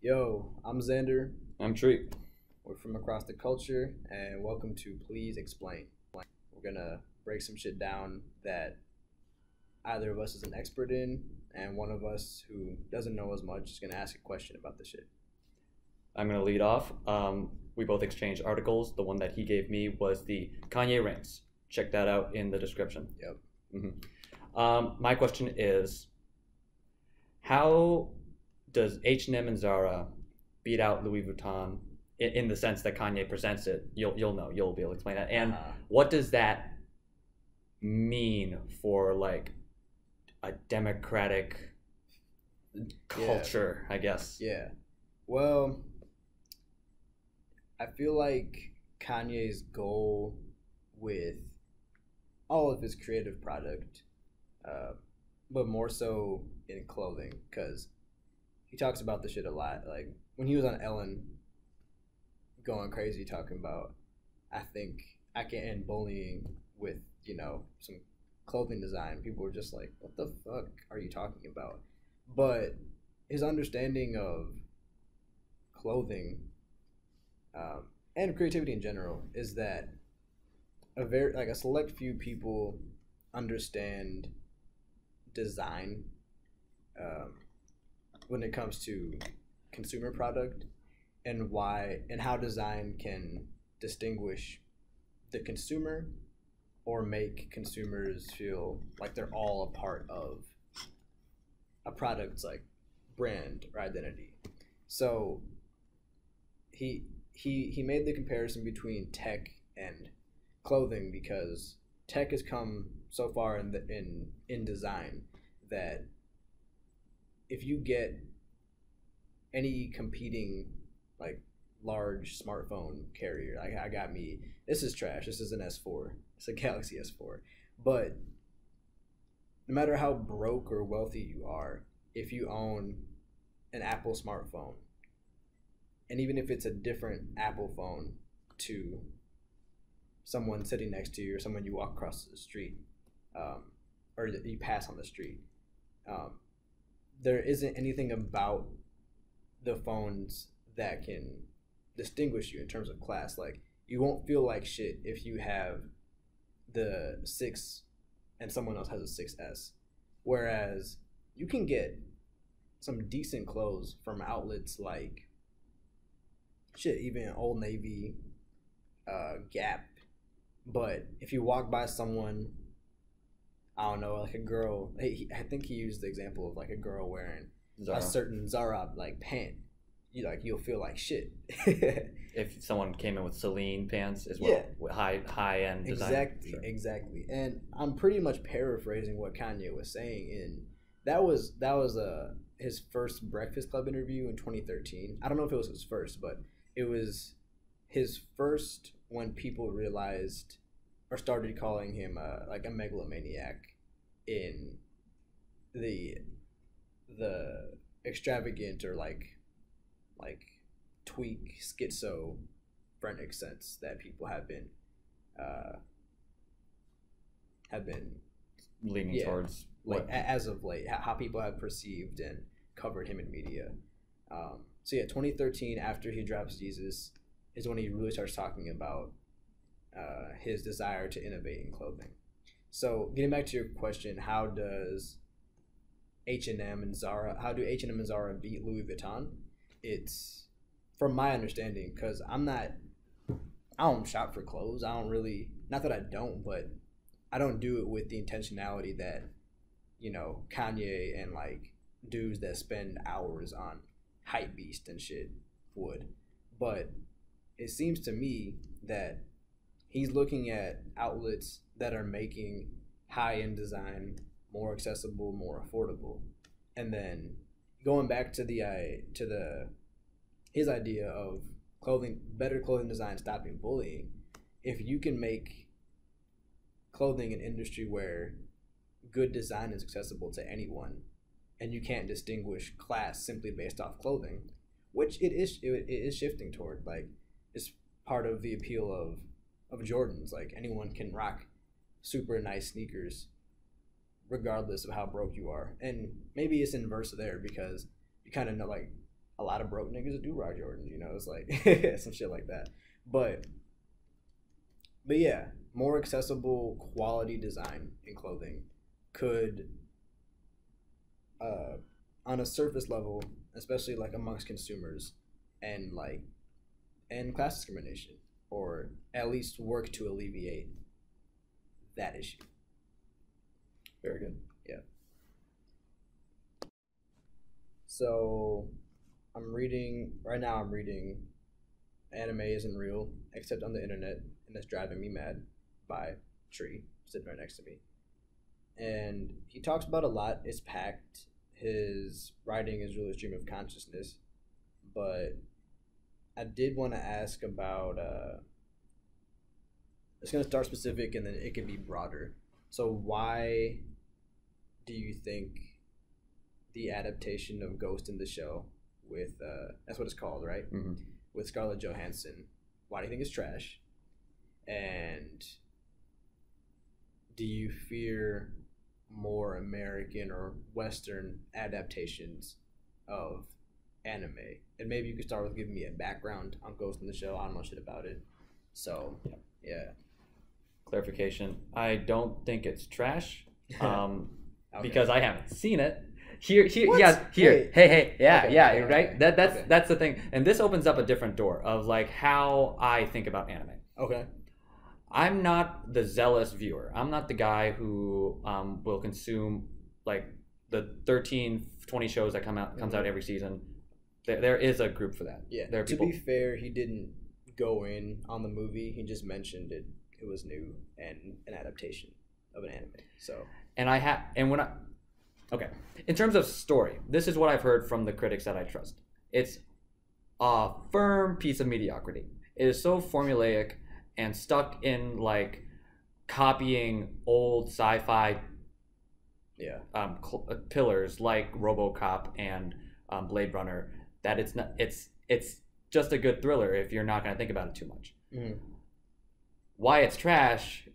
Yo, I'm Zander. I'm Tri. We're from across the culture, and welcome to Please Explain. We're gonna break some shit down that either of us is an expert in, and one of us who doesn't know as much is gonna ask a question about the shit. I'm going to lead off. We both exchanged articles. The one that he gave me was the Kanye Rants. Check that out in the description. Yep. My question is, how does H&M and Zara beat out Louis Vuitton in the sense that Kanye presents it? You'll know. You'll be able to explain that. And what does that mean for like a democratic culture, I guess? Yeah. Well, I feel like Kanye's goal with all of his creative product, but more so in clothing, because he talks about the shit a lot. Like when he was on Ellen, going crazy talking about, I think I can end bullying with some clothing design. People were just like, "What the fuck are you talking about?" But his understanding of clothing and creativity in general is that a select few people understand design when it comes to consumer product and how design can distinguish the consumer or make consumers feel like they're all a part of a product's like brand or identity. So he made the comparison between tech and clothing because tech has come so far in design that if you get any competing like large smartphone carrier, I got me. This is trash. This is an S4. It's a Galaxy S4. But no matter how broke or wealthy you are, if you own an Apple smartphone, and even if it's a different Apple phone to someone sitting next to you or someone you walk across the street, or that you pass on the street, there isn't anything about the phones that can distinguish you in terms of class. Like you won't feel like shit if you have the 6 and someone else has a 6S, whereas you can get some decent clothes from outlets like even Old Navy, Gap. But if you walk by someone, I don't know, like a girl, I think he used the example of like a girl wearing Zara. a certain Zara like pant, you'll feel like shit. If someone came in with Celine pants as well, Yeah. with high end design. Exactly. And I'm pretty much paraphrasing what Kanye was saying in that was his first Breakfast Club interview in 2013. I don't know if it was his first, but it was his first when people realized or started calling him like a megalomaniac in the extravagant or like tweak schizophrenic sense that people have been leaning towards like as of late, how people have perceived and covered him in media. So yeah, 2013, after he drops Jesus, is when he really starts talking about his desire to innovate in clothing. So getting back to your question, how do H&M and Zara beat Louis Vuitton? It's from my understanding, because I don't shop for clothes. I don't really, not that I don't, but I don't do it with the intentionality that Kanye and like dudes that spend hours on Hypebeast and shit would. But it seems to me that he's looking at outlets that are making high-end design more accessible, more affordable, and then going back to his idea of better clothing design stopping bullying. If you can make clothing an industry where good design is accessible to anyone, and you can't distinguish class simply based off clothing, which it is shifting toward. Like it's part of the appeal of Jordans. Like anyone can rock super nice sneakers regardless of how broke you are. And maybe it's inverse there because you kind of know, like, a lot of broke niggas that do rock Jordans. You know, it's like some shit like that. But yeah, more accessible quality design in clothing could, on a surface level, especially like amongst consumers, and class discrimination, or at least work to alleviate that issue. Very good. Yeah. So I'm reading Anime Isn't Real Except on the Internet and It's Driving Me Mad by Tree, sitting right next to me. And he talks about a lot. It's packed. His writing is really a stream of consciousness. But I did want to ask about, it's going to start specific and then it can be broader. So why do you think the adaptation of Ghost in the Shell with, that's what it's called, right? Mm-hmm. With Scarlett Johansson, why do you think it's trash? And do you fear more American or Western adaptations of anime? And maybe you could start with giving me a background on Ghost in the Shell. I don't know shit about it. So, yeah. Clarification. I don't think it's trash. Okay. Because I haven't seen it. Here, What? yeah, here. Hey, yeah, Okay, yeah, okay, right? okay. That's the thing. And this opens up a different door of like how I think about anime. Okay. I'm not the zealous viewer. I'm not the guy who will consume like the 13, 20 shows that comes out every season. There is a group for that. Yeah. There are people. To be fair, he didn't go in on the movie. He just mentioned it was new and an adaptation of an anime. So. Okay. In terms of story, this is what I've heard from the critics that I trust. It's a firm piece of mediocrity. It is so formulaic and stuck in like copying old sci-fi pillars like RoboCop and Blade Runner that it's just a good thriller if you're not going to think about it too much. Mm-hmm. Why it's trash?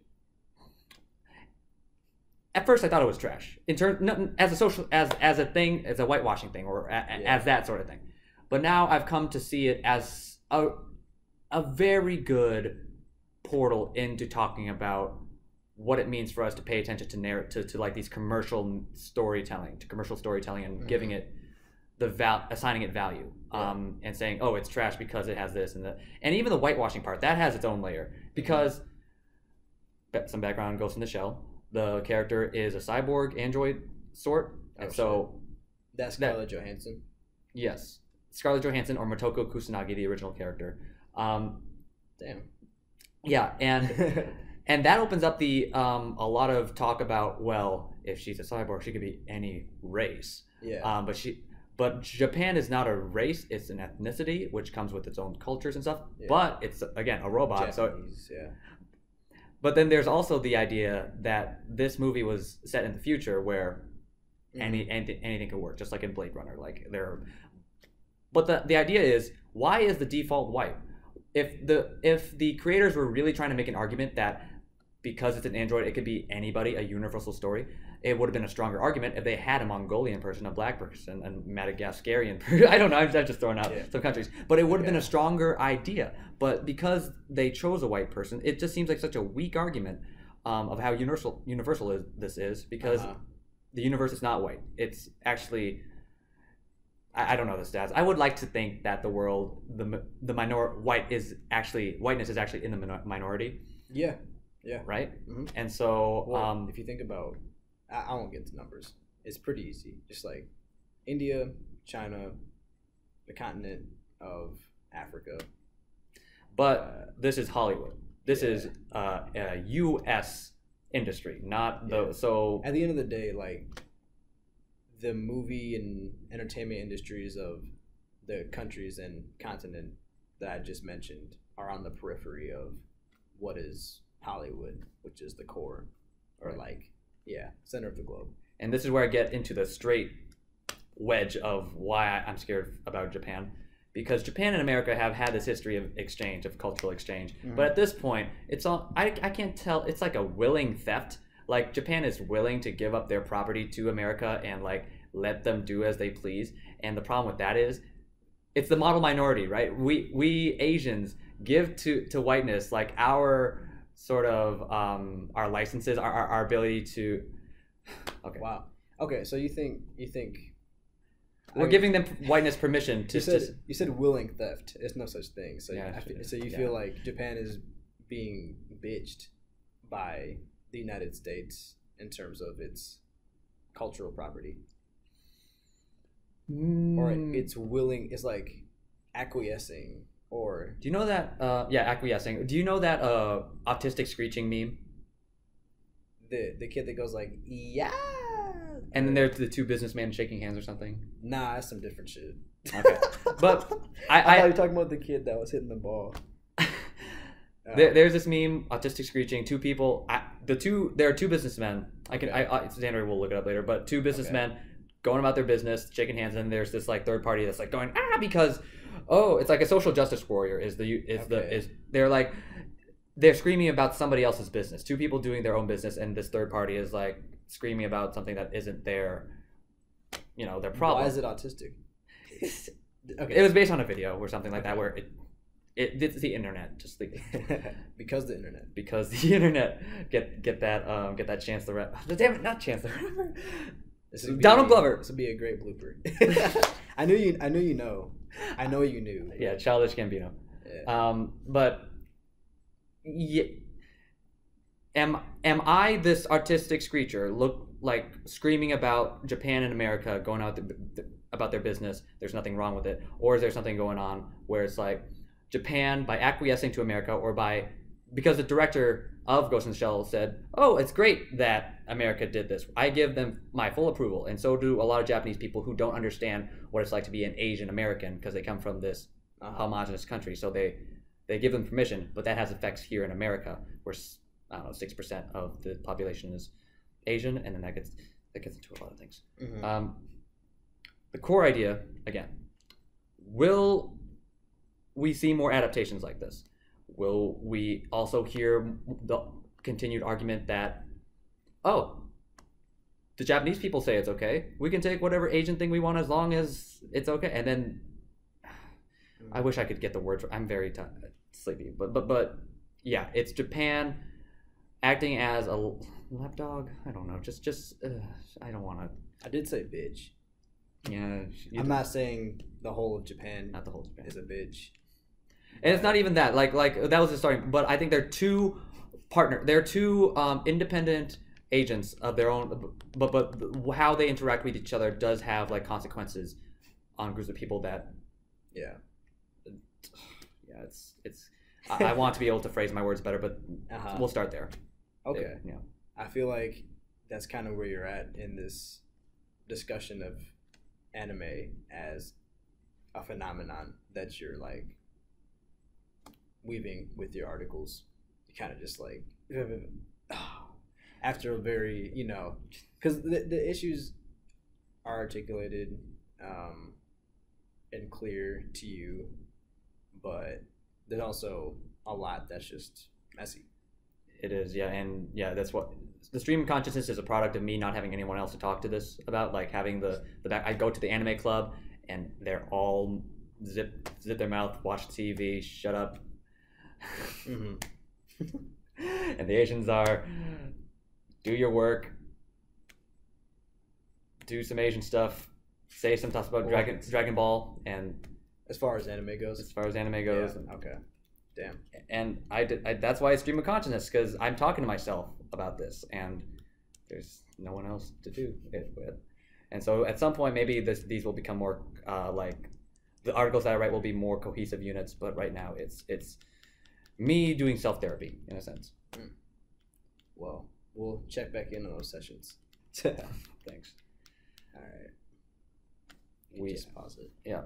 At first, I thought it was trash as a thing, as a whitewashing thing, or as that sort of thing. But now I've come to see it as a very good portal into talking about what it means for us to pay attention to like these commercial storytelling, and giving it assigning it value, and saying, oh, it's trash because it has this and that, and even the whitewashing part that has its own layer because some background on Ghost in the Shell. The character is a cyborg android sort, and so that's Scarlett Johansson. Yes, Scarlett Johansson or Motoko Kusanagi, the original character. Damn. Yeah, and that opens up a lot of talk about, well, if she's a cyborg, she could be any race. Yeah. But Japan is not a race; it's an ethnicity, which comes with its own cultures and stuff. Yeah. But it's again a robot, Japanese, so. But then there's also the idea that this movie was set in the future where anything could work, just like in Blade Runner. But the idea is, why is the default white? If the creators were really trying to make an argument that because it's an android, it could be anybody, a universal story, it would have been a stronger argument if they had a Mongolian person, a black person, a Madagascarian person. I don't know, I'm just throwing out some countries. But it would have been a stronger idea. But because they chose a white person, it just seems like such a weak argument of how universal this is, because the universe is not white. It's actually... I don't know the stats. I would like to think that the world, whiteness is actually in the minority. Yeah. Right? Mm-hmm. And so... if you think about... I won't get into numbers. It's pretty easy. Just like India, China, the continent of Africa. But this is Hollywood. This is a U.S. industry, not the... So... At the end of the day, like... the movie and entertainment industries of the countries and continent that I just mentioned are on the periphery of what is Hollywood, which is the core, or center of the globe. And this is where I get into the straight wedge of why I'm scared about Japan, because Japan and America have had this history of cultural exchange. Mm-hmm. But at this point, it's all I can't tell. It's like a willing theft. Like Japan is willing to give up their property to America and like let them do as they please. And the problem with that is it's the model minority, right? We Asians give to whiteness like our sort of our licenses, our ability to. Okay. Wow. Okay, so you think we're giving them whiteness permission to. You said willing theft. There's no such thing. So Yeah, so you feel like Japan is being bitched by the United States in terms of its cultural property, or it's like acquiescing, or Do you know that? Yeah, acquiescing. Do you know that autistic screeching meme? the kid that goes like yeah, And then there's the two businessmen shaking hands or something. nah, that's some different shit. Okay, but I thought you I were talking about the kid that was hitting the ball. there's this meme, autistic screeching. Two people. There are two businessmen. Xander will look it up later. But two businessmen going about their business, shaking hands, and there's this like third party that's like going because it's like a social justice warrior they're screaming about somebody else's business. Two people doing their own business, and this third party is like screaming about something that isn't their problem. Why is it autistic? It was based on a video or something like that where it's the internet, just like because the internet. Because the internet get that chance the rap. Damn it, not chance the rapper. Donald Glover. This would be a great blooper. I knew you know. I know you knew. Yeah, Childish Gambino. Yeah. But yeah, am I this artistic screecher look like screaming about Japan and America going out about their business? There's nothing wrong with it, or is there something going on where it's like Japan by acquiescing to America, or because the director of Ghost in the Shell said, "Oh, it's great that America did this. I give them my full approval," and so do a lot of Japanese people who don't understand what it's like to be an Asian American because they come from this homogenous country. So they give them permission, but that has effects here in America, where I don't know 6% of the population is Asian, and then that gets into a lot of things. Mm-hmm. The core idea again: will we see more adaptations like this? Will we also hear the continued argument that, the Japanese people say it's okay, we can take whatever Asian thing we want as long as it's okay? And then, I wish I could get the words. I'm very sleepy, but yeah, it's Japan acting as a lapdog. I don't know. Just I don't want to. I did say bitch. Yeah, I'm not saying the whole of Japan. Not the whole of Japan is a bitch. And it's not even that. Like that was the starting. But I think they're two independent agents of their own. But how they interact with each other does have like consequences on groups of people that. Yeah. Yeah, it's. I want to be able to phrase my words better, but we'll start there. Okay. Yeah. I feel like that's kind of where you're at in this discussion of anime as a phenomenon that you're like weaving with your articles. You kind of just like after a very because the issues are articulated and clear to you, but there's also a lot that's just messy. It is, yeah, and yeah, that's what the stream of consciousness is a product of me not having anyone else to talk to this about. Like having the back, I go to the anime club and they're all zip their mouth, watch TV, shut up. Mm-hmm. And the Asians are do your work, do some Asian stuff, say some stuff about Dragon Ball, and as far as anime goes. Yeah, okay. Damn. And I that's why I stream of consciousness, because I'm talking to myself about this, and there's no one else to do it with. And so at some point, maybe these will become more like the articles that I write will be more cohesive units. But right now, it's me doing self-therapy in a sense. Well, we'll check back in on those sessions. Thanks. All right. We just pause it. Yeah.